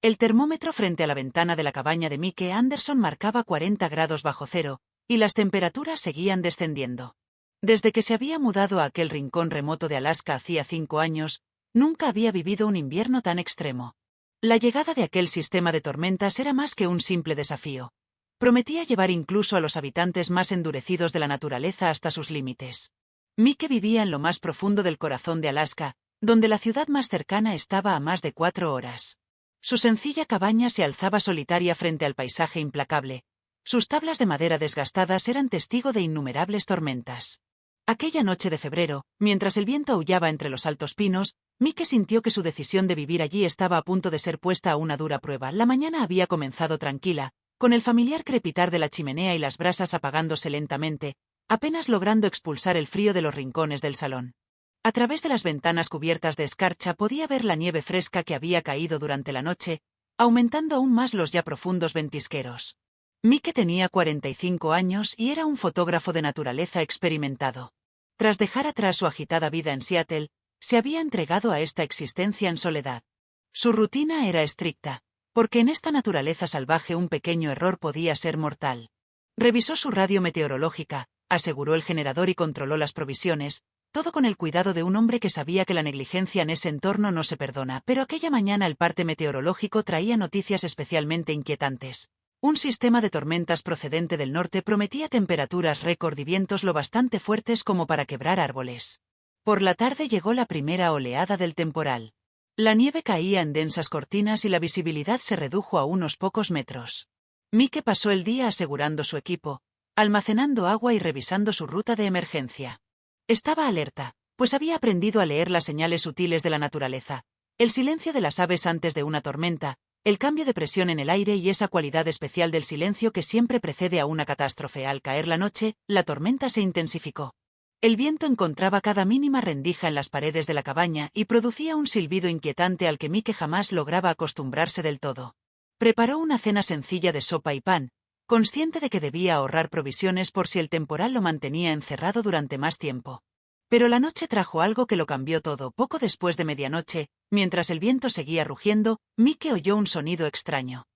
El termómetro frente a la ventana de la cabaña de Mike Anderson marcaba 40 grados bajo cero, y las temperaturas seguían descendiendo. Desde que se había mudado a aquel rincón remoto de Alaska hacía 5 años, nunca había vivido un invierno tan extremo. La llegada de aquel sistema de tormentas era más que un simple desafío. Prometía llevar incluso a los habitantes más endurecidos de la naturaleza hasta sus límites. Mike vivía en lo más profundo del corazón de Alaska, donde la ciudad más cercana estaba a más de 4 horas. Su sencilla cabaña se alzaba solitaria frente al paisaje implacable. Sus tablas de madera desgastadas eran testigo de innumerables tormentas. Aquella noche de febrero, mientras el viento aullaba entre los altos pinos, Mike sintió que su decisión de vivir allí estaba a punto de ser puesta a una dura prueba. La mañana había comenzado tranquila, con el familiar crepitar de la chimenea y las brasas apagándose lentamente, apenas logrando expulsar el frío de los rincones del salón. A través de las ventanas cubiertas de escarcha podía ver la nieve fresca que había caído durante la noche, aumentando aún más los ya profundos ventisqueros. Mike tenía 45 años y era un fotógrafo de naturaleza experimentado. Tras dejar atrás su agitada vida en Seattle, se había entregado a esta existencia en soledad. Su rutina era estricta, porque en esta naturaleza salvaje un pequeño error podía ser mortal. Revisó su radio meteorológica, aseguró el generador y controló las provisiones, todo con el cuidado de un hombre que sabía que la negligencia en ese entorno no se perdona, pero aquella mañana el parte meteorológico traía noticias especialmente inquietantes. Un sistema de tormentas procedente del norte prometía temperaturas récord y vientos lo bastante fuertes como para quebrar árboles. Por la tarde llegó la primera oleada del temporal. La nieve caía en densas cortinas y la visibilidad se redujo a unos pocos metros. Mike pasó el día asegurando su equipo, almacenando agua y revisando su ruta de emergencia. Estaba alerta, pues había aprendido a leer las señales sutiles de la naturaleza, el silencio de las aves antes de una tormenta, el cambio de presión en el aire y esa cualidad especial del silencio que siempre precede a una catástrofe. Al caer la noche, la tormenta se intensificó. El viento encontraba cada mínima rendija en las paredes de la cabaña y producía un silbido inquietante al que Mike jamás lograba acostumbrarse del todo. Preparó una cena sencilla de sopa y pan, consciente de que debía ahorrar provisiones por si el temporal lo mantenía encerrado durante más tiempo. Pero la noche trajo algo que lo cambió todo. Poco después de medianoche, mientras el viento seguía rugiendo, Mike oyó un sonido extraño.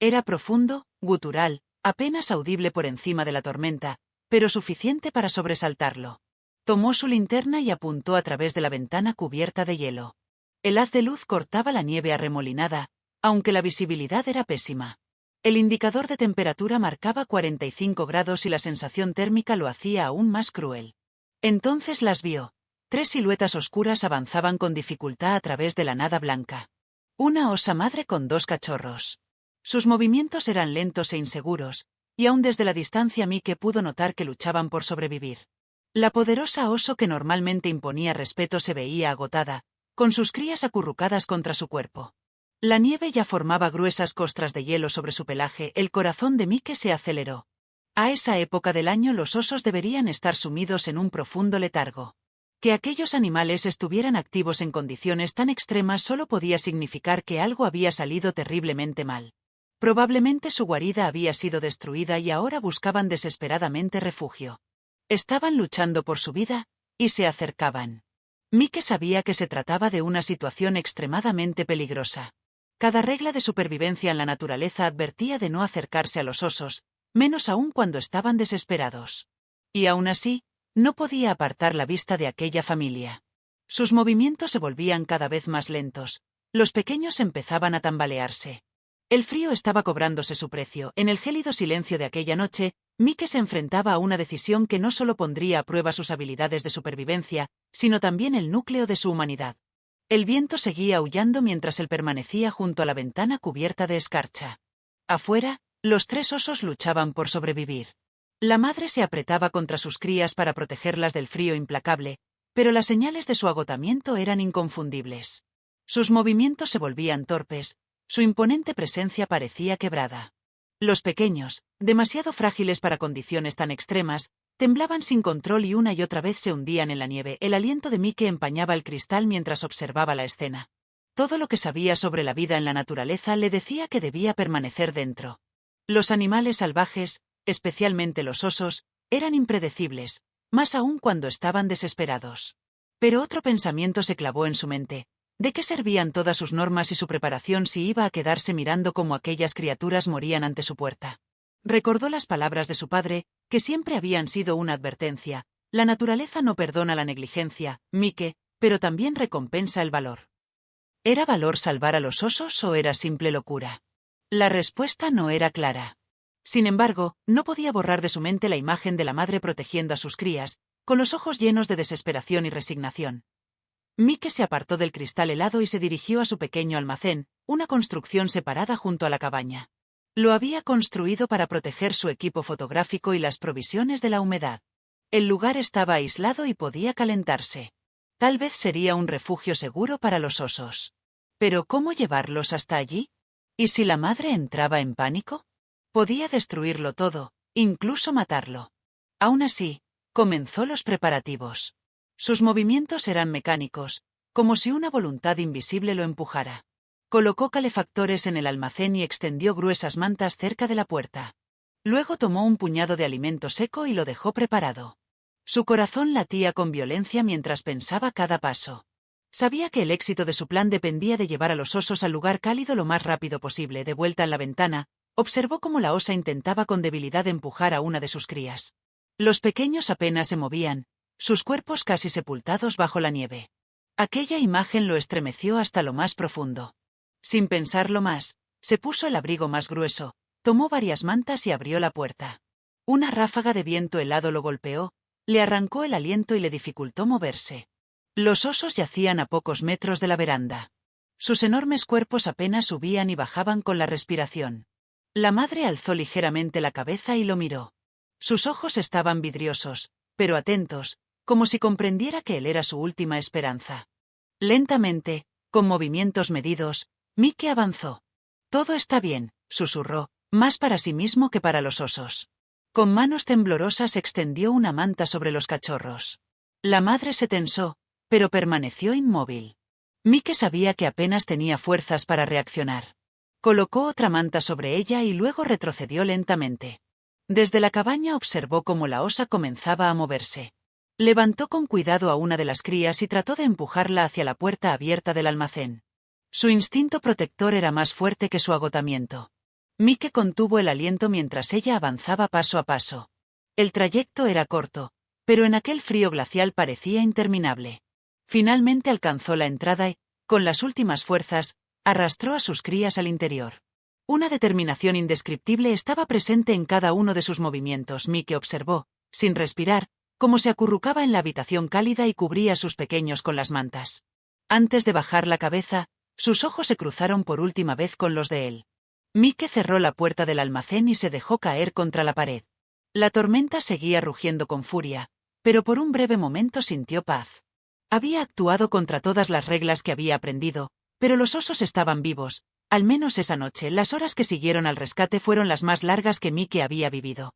Era profundo, gutural, apenas audible por encima de la tormenta, pero suficiente para sobresaltarlo. Tomó su linterna y apuntó a través de la ventana cubierta de hielo. El haz de luz cortaba la nieve arremolinada, aunque la visibilidad era pésima. El indicador de temperatura marcaba 45 grados y la sensación térmica lo hacía aún más cruel. Entonces las vio. 3 siluetas oscuras avanzaban con dificultad a través de la nada blanca. Una osa madre con 2 cachorros. Sus movimientos eran lentos e inseguros, y aún desde la distancia Mike pudo notar que luchaban por sobrevivir. La poderosa oso que normalmente imponía respeto se veía agotada, con sus crías acurrucadas contra su cuerpo. La nieve ya formaba gruesas costras de hielo sobre su pelaje. El corazón de Mike se aceleró. A esa época del año los osos deberían estar sumidos en un profundo letargo. Que aquellos animales estuvieran activos en condiciones tan extremas solo podía significar que algo había salido terriblemente mal. Probablemente su guarida había sido destruida y ahora buscaban desesperadamente refugio. Estaban luchando por su vida, y se acercaban. Mike sabía que se trataba de una situación extremadamente peligrosa. Cada regla de supervivencia en la naturaleza advertía de no acercarse a los osos, menos aún cuando estaban desesperados. Y aún así, no podía apartar la vista de aquella familia. Sus movimientos se volvían cada vez más lentos, los pequeños empezaban a tambalearse. El frío estaba cobrándose su precio. En el gélido silencio de aquella noche, Mike se enfrentaba a una decisión que no solo pondría a prueba sus habilidades de supervivencia, sino también el núcleo de su humanidad. El viento seguía aullando mientras él permanecía junto a la ventana cubierta de escarcha. Afuera, los 3 osos luchaban por sobrevivir. La madre se apretaba contra sus crías para protegerlas del frío implacable, pero las señales de su agotamiento eran inconfundibles. Sus movimientos se volvían torpes, su imponente presencia parecía quebrada. Los pequeños, demasiado frágiles para condiciones tan extremas, temblaban sin control y una y otra vez se hundían en la nieve. El aliento de Mike empañaba el cristal mientras observaba la escena. Todo lo que sabía sobre la vida en la naturaleza le decía que debía permanecer dentro. Los animales salvajes, especialmente los osos, eran impredecibles, más aún cuando estaban desesperados. Pero otro pensamiento se clavó en su mente. ¿De qué servían todas sus normas y su preparación si iba a quedarse mirando cómo aquellas criaturas morían ante su puerta? Recordó las palabras de su padre, que siempre habían sido una advertencia. La naturaleza no perdona la negligencia, Mike, pero también recompensa el valor. ¿Era valor salvar a los osos o era simple locura? La respuesta no era clara. Sin embargo, no podía borrar de su mente la imagen de la madre protegiendo a sus crías, con los ojos llenos de desesperación y resignación. Mike se apartó del cristal helado y se dirigió a su pequeño almacén, una construcción separada junto a la cabaña. Lo había construido para proteger su equipo fotográfico y las provisiones de la humedad. El lugar estaba aislado y podía calentarse. Tal vez sería un refugio seguro para los osos. Pero ¿cómo llevarlos hasta allí? ¿Y si la madre entraba en pánico? Podía destruirlo todo, incluso matarlo. Aún así, comenzó los preparativos. Sus movimientos eran mecánicos, como si una voluntad invisible lo empujara. Colocó calefactores en el almacén y extendió gruesas mantas cerca de la puerta. Luego tomó un puñado de alimento seco y lo dejó preparado. Su corazón latía con violencia mientras pensaba cada paso. Sabía que el éxito de su plan dependía de llevar a los osos al lugar cálido lo más rápido posible. De vuelta en la ventana, observó cómo la osa intentaba con debilidad empujar a una de sus crías. Los pequeños apenas se movían, sus cuerpos casi sepultados bajo la nieve. Aquella imagen lo estremeció hasta lo más profundo. Sin pensarlo más, se puso el abrigo más grueso, tomó varias mantas y abrió la puerta. Una ráfaga de viento helado lo golpeó, le arrancó el aliento y le dificultó moverse. Los osos yacían a pocos metros de la veranda. Sus enormes cuerpos apenas subían y bajaban con la respiración. La madre alzó ligeramente la cabeza y lo miró. Sus ojos estaban vidriosos, pero atentos, como si comprendiera que él era su última esperanza. Lentamente, con movimientos medidos, Mike avanzó. «Todo está bien», susurró, más para sí mismo que para los osos. Con manos temblorosas extendió una manta sobre los cachorros. La madre se tensó, pero permaneció inmóvil. Mike sabía que apenas tenía fuerzas para reaccionar. Colocó otra manta sobre ella y luego retrocedió lentamente. Desde la cabaña observó cómo la osa comenzaba a moverse. Levantó con cuidado a una de las crías y trató de empujarla hacia la puerta abierta del almacén. Su instinto protector era más fuerte que su agotamiento. Mike contuvo el aliento mientras ella avanzaba paso a paso. El trayecto era corto, pero en aquel frío glacial parecía interminable. Finalmente alcanzó la entrada y, con las últimas fuerzas, arrastró a sus crías al interior. Una determinación indescriptible estaba presente en cada uno de sus movimientos. Mike observó, sin respirar, cómo se acurrucaba en la habitación cálida y cubría a sus pequeños con las mantas. Antes de bajar la cabeza, sus ojos se cruzaron por última vez con los de él. Mike cerró la puerta del almacén y se dejó caer contra la pared. La tormenta seguía rugiendo con furia, pero por un breve momento sintió paz. Había actuado contra todas las reglas que había aprendido, pero los osos estaban vivos. Al menos esa noche, las horas que siguieron al rescate fueron las más largas que Mike había vivido.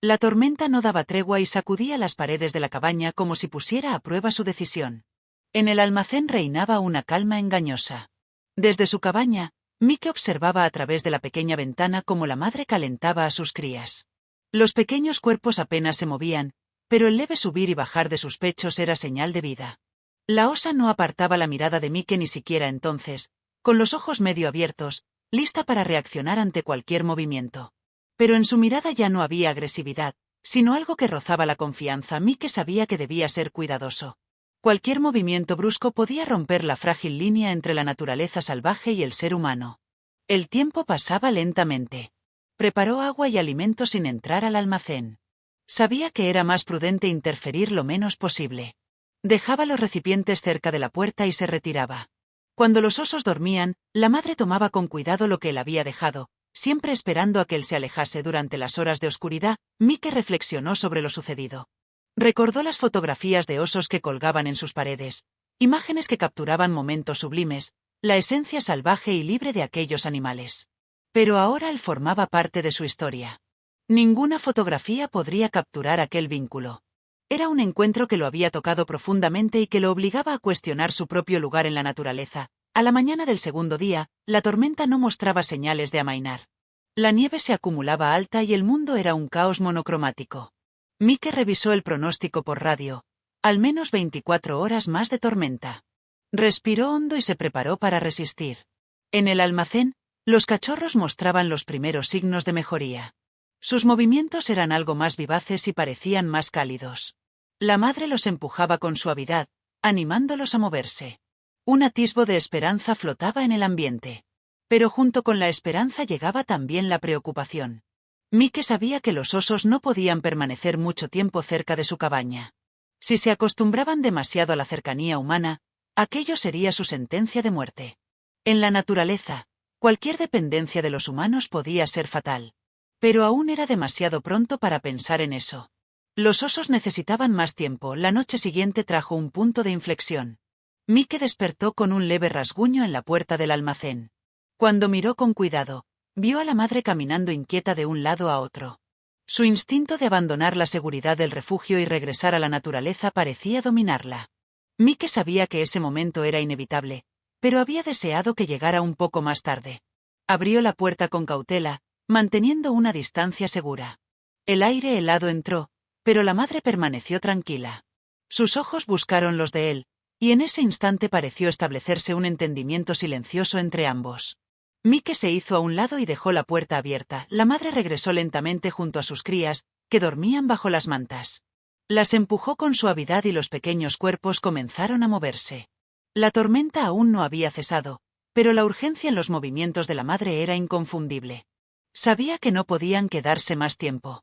La tormenta no daba tregua y sacudía las paredes de la cabaña como si pusiera a prueba su decisión. En el almacén reinaba una calma engañosa. Desde su cabaña, Mike observaba a través de la pequeña ventana cómo la madre calentaba a sus crías. Los pequeños cuerpos apenas se movían, pero el leve subir y bajar de sus pechos era señal de vida. La osa no apartaba la mirada de Mike ni siquiera entonces, con los ojos medio abiertos, lista para reaccionar ante cualquier movimiento. Pero en su mirada ya no había agresividad, sino algo que rozaba la confianza. Mike sabía que debía ser cuidadoso. Cualquier movimiento brusco podía romper la frágil línea entre la naturaleza salvaje y el ser humano. El tiempo pasaba lentamente. Preparó agua y alimento sin entrar al almacén. Sabía que era más prudente interferir lo menos posible. Dejaba los recipientes cerca de la puerta y se retiraba. Cuando los osos dormían, la madre tomaba con cuidado lo que él había dejado, siempre esperando a que él se alejase. Durante las horas de oscuridad, Mike reflexionó sobre lo sucedido. Recordó las fotografías de osos que colgaban en sus paredes, imágenes que capturaban momentos sublimes, la esencia salvaje y libre de aquellos animales. Pero ahora él formaba parte de su historia. Ninguna fotografía podría capturar aquel vínculo. Era un encuentro que lo había tocado profundamente y que lo obligaba a cuestionar su propio lugar en la naturaleza. A la mañana del segundo día, la tormenta no mostraba señales de amainar. La nieve se acumulaba alta y el mundo era un caos monocromático. Mike revisó el pronóstico por radio. Al menos 24 horas más de tormenta. Respiró hondo y se preparó para resistir. En el almacén, los cachorros mostraban los primeros signos de mejoría. Sus movimientos eran algo más vivaces y parecían más cálidos. La madre los empujaba con suavidad, animándolos a moverse. Un atisbo de esperanza flotaba en el ambiente. Pero junto con la esperanza llegaba también la preocupación. Mike sabía que los osos no podían permanecer mucho tiempo cerca de su cabaña. Si se acostumbraban demasiado a la cercanía humana, aquello sería su sentencia de muerte. En la naturaleza, cualquier dependencia de los humanos podía ser fatal. Pero aún era demasiado pronto para pensar en eso. Los osos necesitaban más tiempo. La noche siguiente trajo un punto de inflexión. Mike despertó con un leve rasguño en la puerta del almacén. Cuando miró con cuidado, vio a la madre caminando inquieta de un lado a otro. Su instinto de abandonar la seguridad del refugio y regresar a la naturaleza parecía dominarla. Mike sabía que ese momento era inevitable, pero había deseado que llegara un poco más tarde. Abrió la puerta con cautela, manteniendo una distancia segura. El aire helado entró, pero la madre permaneció tranquila. Sus ojos buscaron los de él, y en ese instante pareció establecerse un entendimiento silencioso entre ambos. Mike se hizo a un lado y dejó la puerta abierta. La madre regresó lentamente junto a sus crías, que dormían bajo las mantas. Las empujó con suavidad y los pequeños cuerpos comenzaron a moverse. La tormenta aún no había cesado, pero la urgencia en los movimientos de la madre era inconfundible. Sabía que no podían quedarse más tiempo.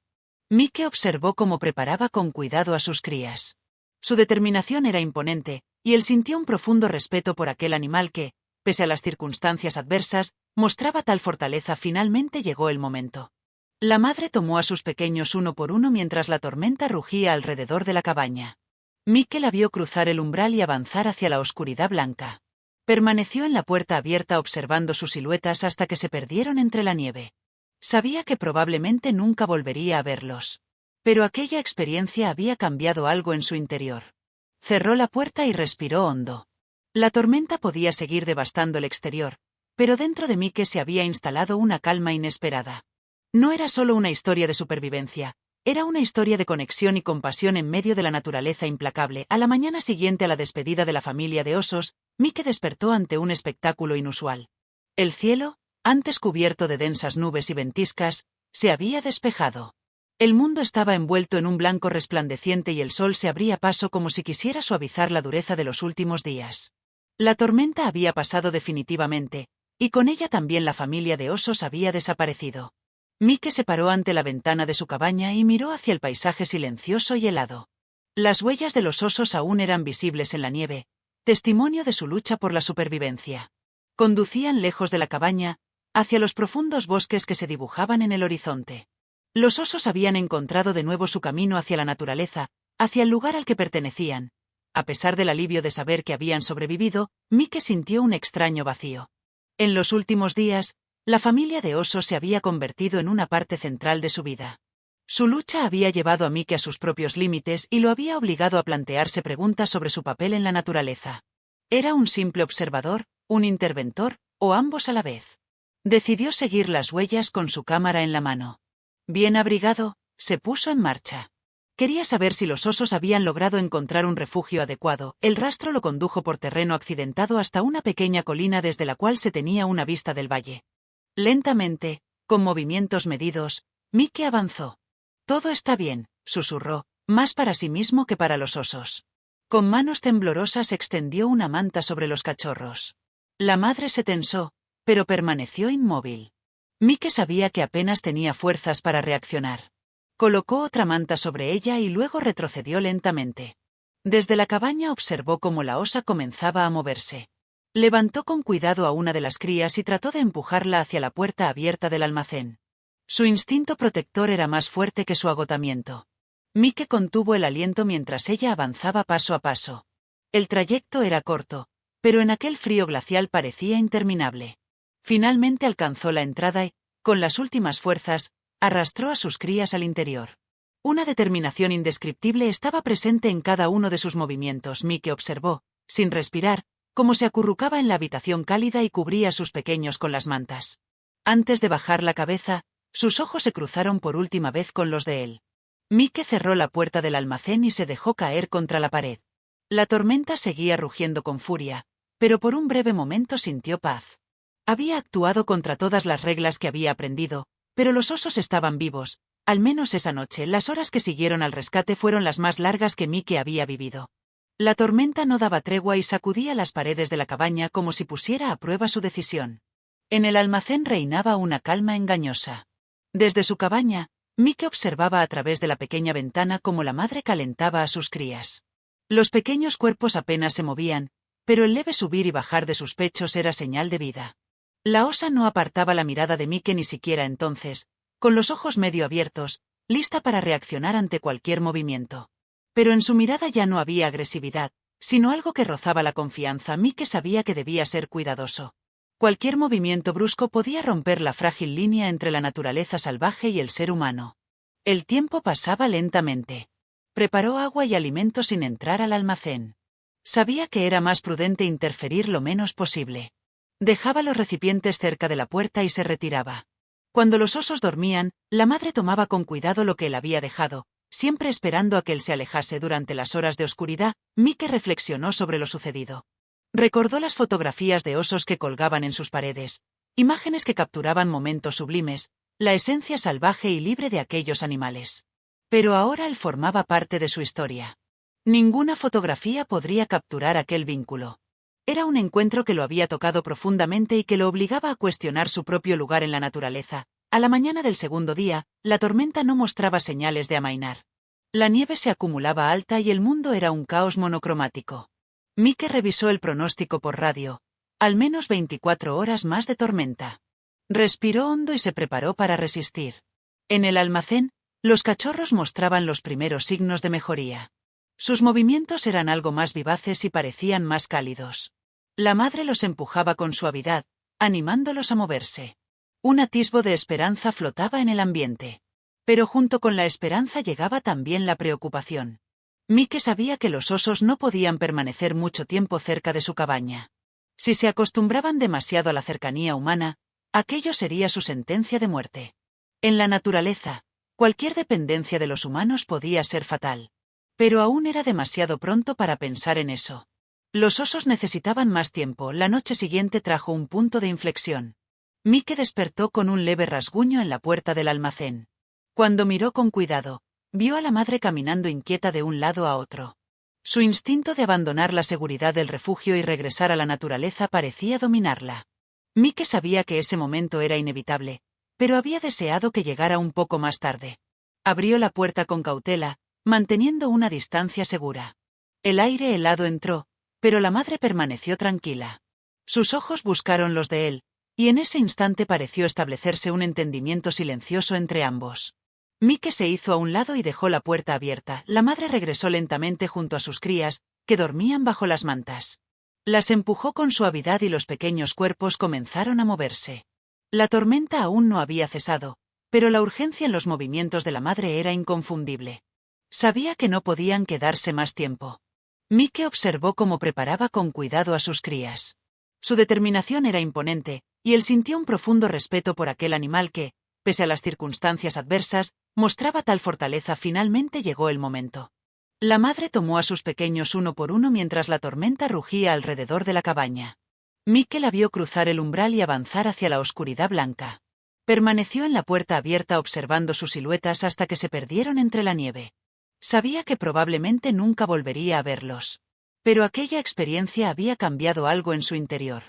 Mike observó cómo preparaba con cuidado a sus crías. Su determinación era imponente, y él sintió un profundo respeto por aquel animal que, pese a las circunstancias adversas, mostraba tal fortaleza. Finalmente llegó el momento. La madre tomó a sus pequeños uno por uno mientras la tormenta rugía alrededor de la cabaña. Mike la vio cruzar el umbral y avanzar hacia la oscuridad blanca. Permaneció en la puerta abierta observando sus siluetas hasta que se perdieron entre la nieve. Sabía que probablemente nunca volvería a verlos. Pero aquella experiencia había cambiado algo en su interior. Cerró la puerta y respiró hondo. La tormenta podía seguir devastando el exterior, pero dentro de Mike se había instalado una calma inesperada. No era solo una historia de supervivencia, era una historia de conexión y compasión en medio de la naturaleza implacable. A la mañana siguiente a la despedida de la familia de osos, Mike despertó ante un espectáculo inusual. El cielo, antes cubierto de densas nubes y ventiscas, se había despejado. El mundo estaba envuelto en un blanco resplandeciente y el sol se abría paso como si quisiera suavizar la dureza de los últimos días. La tormenta había pasado definitivamente, y con ella también la familia de osos había desaparecido. Mike se paró ante la ventana de su cabaña y miró hacia el paisaje silencioso y helado. Las huellas de los osos aún eran visibles en la nieve, testimonio de su lucha por la supervivencia. Conducían lejos de la cabaña, hacia los profundos bosques que se dibujaban en el horizonte. Los osos habían encontrado de nuevo su camino hacia la naturaleza, hacia el lugar al que pertenecían. A pesar del alivio de saber que habían sobrevivido, Mike sintió un extraño vacío. En los últimos días, la familia de osos se había convertido en una parte central de su vida. Su lucha había llevado a Mike a sus propios límites y lo había obligado a plantearse preguntas sobre su papel en la naturaleza. ¿Era un simple observador, un interventor, o ambos a la vez? Decidió seguir las huellas con su cámara en la mano. Bien abrigado, se puso en marcha. Quería saber si los osos habían logrado encontrar un refugio adecuado. El rastro lo condujo por terreno accidentado hasta una pequeña colina desde la cual se tenía una vista del valle. Lentamente, con movimientos medidos, Mike avanzó. Todo está bien, susurró, más para sí mismo que para los osos. Con manos temblorosas extendió una manta sobre los cachorros. La madre se tensó, pero permaneció inmóvil. Mike sabía que apenas tenía fuerzas para reaccionar. Colocó otra manta sobre ella y luego retrocedió lentamente. Desde la cabaña observó cómo la osa comenzaba a moverse. Levantó con cuidado a una de las crías y trató de empujarla hacia la puerta abierta del almacén. Su instinto protector era más fuerte que su agotamiento. Mike contuvo el aliento mientras ella avanzaba paso a paso. El trayecto era corto, pero en aquel frío glacial parecía interminable. Finalmente alcanzó la entrada y, con las últimas fuerzas, arrastró a sus crías al interior. Una determinación indescriptible estaba presente en cada uno de sus movimientos. Mike observó, sin respirar, cómo se acurrucaba en la habitación cálida y cubría a sus pequeños con las mantas. Antes de bajar la cabeza, sus ojos se cruzaron por última vez con los de él. Mike cerró la puerta del almacén y se dejó caer contra la pared. La tormenta seguía rugiendo con furia, pero por un breve momento sintió paz. Había actuado contra todas las reglas que había aprendido, pero los osos estaban vivos. Al menos esa noche, las horas que siguieron al rescate fueron las más largas que Mike había vivido. La tormenta no daba tregua y sacudía las paredes de la cabaña como si pusiera a prueba su decisión. En el almacén reinaba una calma engañosa. Desde su cabaña, Mike observaba a través de la pequeña ventana cómo la madre calentaba a sus crías. Los pequeños cuerpos apenas se movían, pero el leve subir y bajar de sus pechos era señal de vida. La osa no apartaba la mirada de Mike ni siquiera entonces, con los ojos medio abiertos, lista para reaccionar ante cualquier movimiento. Pero en su mirada ya no había agresividad, sino algo que rozaba la confianza. Mike sabía que debía ser cuidadoso. Cualquier movimiento brusco podía romper la frágil línea entre la naturaleza salvaje y el ser humano. El tiempo pasaba lentamente. Preparó agua y alimento sin entrar al almacén. Sabía que era más prudente interferir lo menos posible. Dejaba los recipientes cerca de la puerta y se retiraba. Cuando los osos dormían, la madre tomaba con cuidado lo que él había dejado, siempre esperando a que él se alejase. Durante las horas de oscuridad, Mike reflexionó sobre lo sucedido. Recordó las fotografías de osos que colgaban en sus paredes, imágenes que capturaban momentos sublimes, la esencia salvaje y libre de aquellos animales. Pero ahora él formaba parte de su historia. Ninguna fotografía podría capturar aquel vínculo. Era un encuentro que lo había tocado profundamente y que lo obligaba a cuestionar su propio lugar en la naturaleza. A la mañana del segundo día, la tormenta no mostraba señales de amainar. La nieve se acumulaba alta y el mundo era un caos monocromático. Mike revisó el pronóstico por radio. Al menos 24 horas más de tormenta. Respiró hondo y se preparó para resistir. En el almacén, los cachorros mostraban los primeros signos de mejoría. Sus movimientos eran algo más vivaces y parecían más cálidos. La madre los empujaba con suavidad, animándolos a moverse. Un atisbo de esperanza flotaba en el ambiente. Pero junto con la esperanza llegaba también la preocupación. Mike sabía que los osos no podían permanecer mucho tiempo cerca de su cabaña. Si se acostumbraban demasiado a la cercanía humana, aquello sería su sentencia de muerte. En la naturaleza, cualquier dependencia de los humanos podía ser fatal. Pero aún era demasiado pronto para pensar en eso. Los osos necesitaban más tiempo. La noche siguiente trajo un punto de inflexión. Mike despertó con un leve rasguño en la puerta del almacén. Cuando miró con cuidado, vio a la madre caminando inquieta de un lado a otro. Su instinto de abandonar la seguridad del refugio y regresar a la naturaleza parecía dominarla. Mike sabía que ese momento era inevitable, pero había deseado que llegara un poco más tarde. Abrió la puerta con cautela, manteniendo una distancia segura. El aire helado entró, pero la madre permaneció tranquila. Sus ojos buscaron los de él, y en ese instante pareció establecerse un entendimiento silencioso entre ambos. Mike se hizo a un lado y dejó la puerta abierta. La madre regresó lentamente junto a sus crías, que dormían bajo las mantas. Las empujó con suavidad y los pequeños cuerpos comenzaron a moverse. La tormenta aún no había cesado, pero la urgencia en los movimientos de la madre era inconfundible. Sabía que no podían quedarse más tiempo. Mike observó cómo preparaba con cuidado a sus crías. Su determinación era imponente, y él sintió un profundo respeto por aquel animal que, pese a las circunstancias adversas, mostraba tal fortaleza. Finalmente llegó el momento. La madre tomó a sus pequeños uno por uno mientras la tormenta rugía alrededor de la cabaña. Mike la vio cruzar el umbral y avanzar hacia la oscuridad blanca. Permaneció en la puerta abierta observando sus siluetas hasta que se perdieron entre la nieve. Sabía que probablemente nunca volvería a verlos. Pero aquella experiencia había cambiado algo en su interior.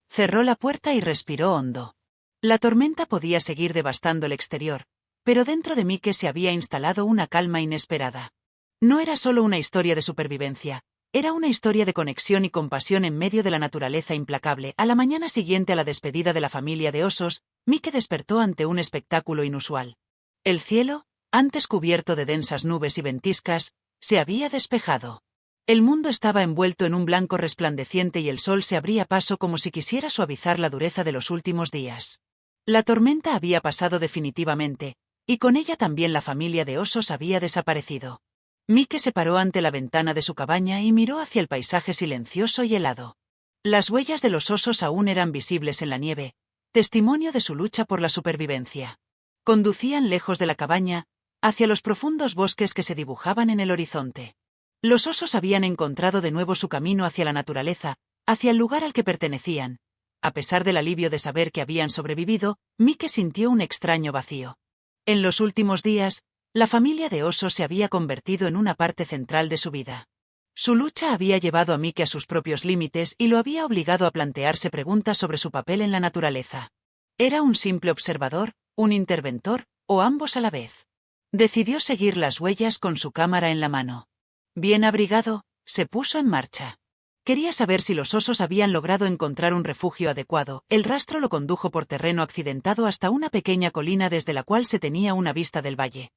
Cerró la puerta y respiró hondo. La tormenta podía seguir devastando el exterior, pero dentro de Mike se había instalado una calma inesperada. No era solo una historia de supervivencia, era una historia de conexión y compasión en medio de la naturaleza implacable. A la mañana siguiente a la despedida de la familia de osos, Mike despertó ante un espectáculo inusual. El cielo, antes cubierto de densas nubes y ventiscas, se había despejado. El mundo estaba envuelto en un blanco resplandeciente y el sol se abría paso como si quisiera suavizar la dureza de los últimos días. La tormenta había pasado definitivamente, y con ella también la familia de osos había desaparecido. Mike se paró ante la ventana de su cabaña y miró hacia el paisaje silencioso y helado. Las huellas de los osos aún eran visibles en la nieve, testimonio de su lucha por la supervivencia. Conducían lejos de la cabaña, hacia los profundos bosques que se dibujaban en el horizonte. Los osos habían encontrado de nuevo su camino hacia la naturaleza, hacia el lugar al que pertenecían. A pesar del alivio de saber que habían sobrevivido, Mike sintió un extraño vacío. En los últimos días, la familia de osos se había convertido en una parte central de su vida. Su lucha había llevado a Mike a sus propios límites y lo había obligado a plantearse preguntas sobre su papel en la naturaleza. ¿Era un simple observador, un interventor, o ambos a la vez? Decidió seguir las huellas con su cámara en la mano. Bien abrigado, se puso en marcha. Quería saber si los osos habían logrado encontrar un refugio adecuado. El rastro lo condujo por terreno accidentado hasta una pequeña colina desde la cual se tenía una vista del valle.